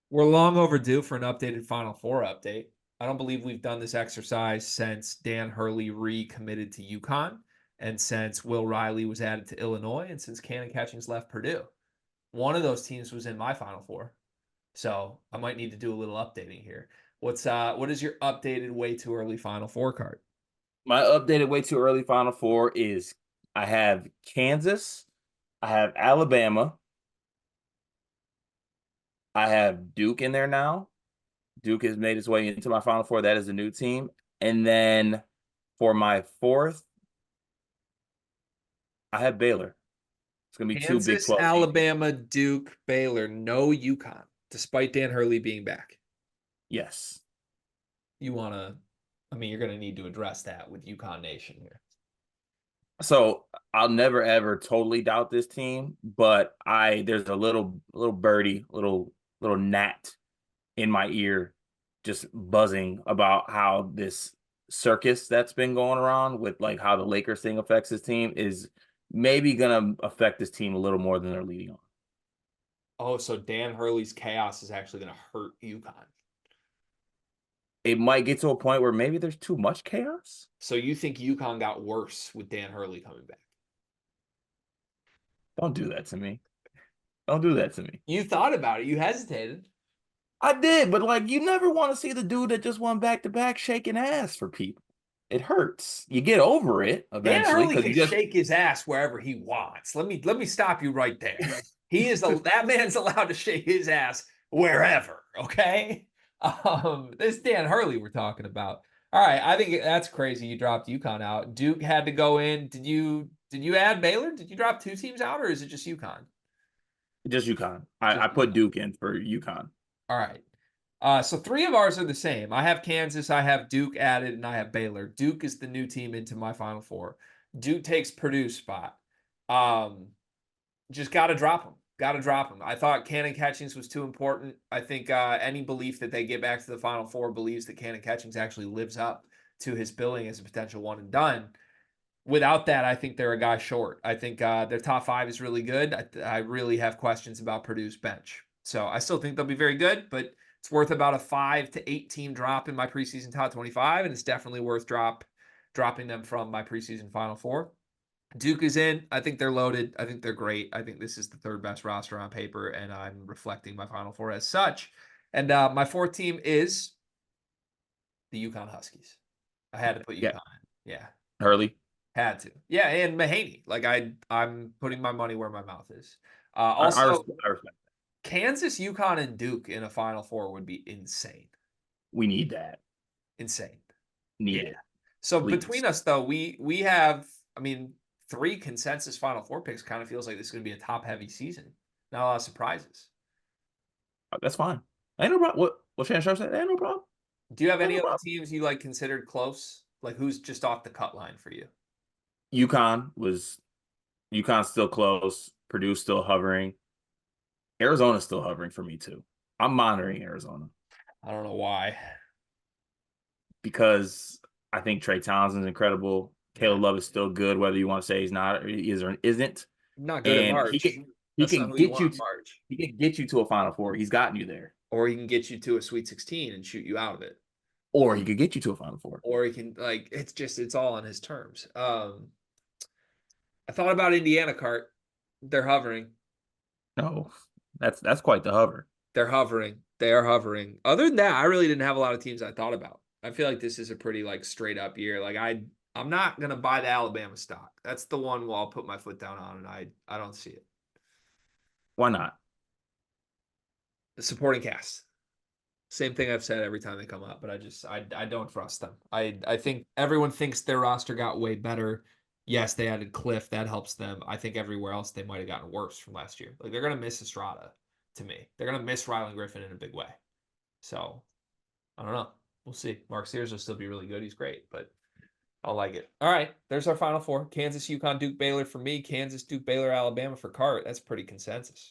We're long overdue for an updated Final Four update. I don't believe we've done this exercise since Dan Hurley recommitted to UConn, and since Will Riley was added to Illinois, and since Cannon Catchings left Purdue. One of those teams was in my Final Four, so I might need to do a little updating here. What is your updated way too early Final Four card? My updated way too early Final Four is I have Kansas, I have Alabama, I have Duke in there now. Duke has made its way into my Final Four. That is a new team. And then for my fourth, I have Baylor. It's going to be two Big Kansas, 12 teams. Alabama, Duke, Baylor, no UConn, despite Dan Hurley being back. Yes. You want to, I mean, you're going to need to address that with UConn Nation here. So I'll never ever totally doubt this team, but there's a little birdie, little gnat in my ear just buzzing about how this circus that's been going around with like how the Lakers thing affects this team is maybe gonna affect this team a little more than they're leading on. Oh, so Dan Hurley's chaos is actually going to hurt UConn. It might get to a point where maybe there's too much chaos. So you think UConn got worse with Dan Hurley coming back? Don't do that to me. Don't do that to me. You thought about it. You hesitated. I did, but like you never want to see the dude that just won back to back shaking ass for people. It hurts. You get over it Dan eventually Hurley because can you just shake his ass wherever he wants. Let me stop you right there. That man's allowed to shake his ass wherever. Okay. This Dan Hurley we're talking about. All right, I think that's crazy. You dropped UConn out. Duke had to go in. Did you add Baylor? Did you drop two teams out, or is it just UConn? just UConn. Just I put UConn. Duke in for UConn. All right. So three of ours are the same. I have Kansas, I have Duke added, and I have Baylor. Duke is the new team into my Final Four. Duke takes Purdue's spot. Just got to drop them. Got to drop them. I thought Cannon Catchings was too important. I think any belief that they get back to the Final Four believes that Cannon Catchings actually lives up to his billing as a potential one and done. Without that, I think they're a guy short. I think their top five is really good. I really have questions about Purdue's bench. So I still think they'll be very good, but it's worth about a 5 to 8 team drop in my preseason top 25, and it's definitely worth dropping them from my preseason Final Four. Duke is in. I think they're loaded. I think they're great. I think this is the third best roster on paper, and I'm reflecting my Final Four as such. And my fourth team is the UConn Huskies. I had to put Yeah, UConn in. Yeah, Hurley. had to. Yeah, and Mahaney. Like I'm putting my money where my mouth is. Also, I respect that. Kansas, UConn, and Duke in a Final Four would be insane. We need that. Insane. Need Yeah. it, So please. between us, though, we have, I mean, three consensus Final Four picks. Kind of feels like this is going to be a top heavy season. Not a lot of surprises. That's fine. Ain't no problem. What Shannon Sharp said? Ain't no problem. Do you have Ain't any no other problem. teams you like considered close? Like who's just off the cut line for you? UConn was UConn's still close. Purdue's still hovering. Arizona's still hovering for me too. I'm monitoring Arizona I don't know why. because I think Trey Townsend's incredible. Yeah. Caleb Love is still good, whether you want to say he's not or he is or isn't. Not good at And March. he That's not can who you get want you in March. he can get you to a Final Four. He's gotten you there. Or he can get you to a Sweet 16 and shoot you out of it. Or he could get you to a Final Four. Or he can it's all on his terms. I thought about Indiana Cart. They're hovering. No, that's quite the hover. They're hovering. They are hovering. Other than that, I really didn't have a lot of teams I thought about. I feel like this is a pretty straight up year. I'm not gonna buy the Alabama stock. That's the one where I'll put my foot down on, and I don't see it. Why not? The supporting cast. Same thing I've said every time they come up, but I don't trust them. I think everyone thinks their roster got way better. Yes, they added Cliff, that helps them. I think everywhere else they might have gotten worse from last year. Like they're gonna miss Estrada to me. They're gonna miss Rylan Griffin in a big way. So I don't know. We'll see. Mark Sears will still be really good. He's great, but I'll like it. All right, there's our Final Four: Kansas, UConn, Duke, Baylor for me. Kansas, Duke, Baylor, Alabama for Cart. That's pretty consensus.